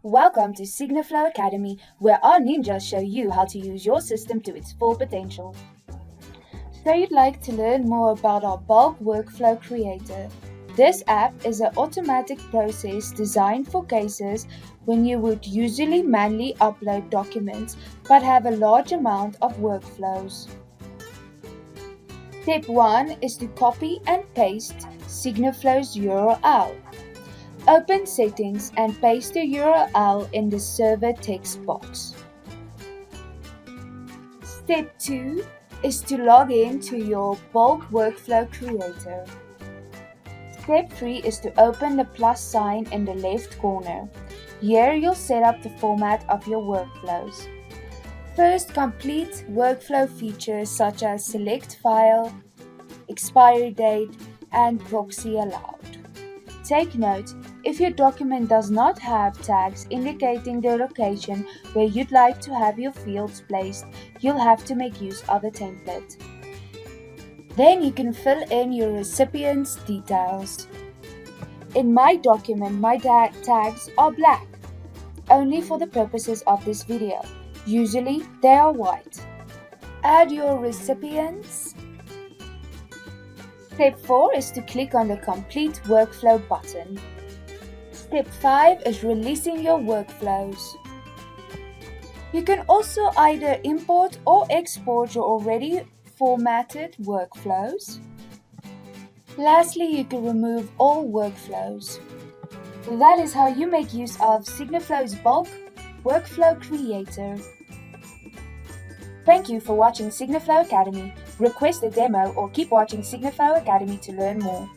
Welcome to SigniFlow Academy, where our ninjas show you how to use your system to its full potential. So you'd like to learn more about our bulk workflow creator. This app is an automatic process designed for cases when you would usually manually upload documents but have a large amount of workflows. Step 1 is to copy and paste SigniFlow's URL. Open Settings and paste the URL in the server text box. Step 2 is to log in to your bulk workflow creator. Step 3 is to open the plus sign in the left corner. Here you'll set up the format of your workflows. First, complete workflow features such as select file, expiry date, and proxy allowed. Take note, if your document does not have tags indicating the location where you'd like to have your fields placed, you'll have to make use of a template. Then you can fill in your recipient's details. In my document, my tags are black, only for the purposes of this video. Usually, they are white. Add your recipients. Step 4 is to click on the Complete Workflow button. Step 5 is releasing your workflows. You can also either import or export your already formatted workflows. Lastly, you can remove all workflows. That is how you make use of SigniFlow's bulk workflow creator. Thank you for watching SigniFlow Academy. Request a demo or keep watching SigniFlow Academy to learn more.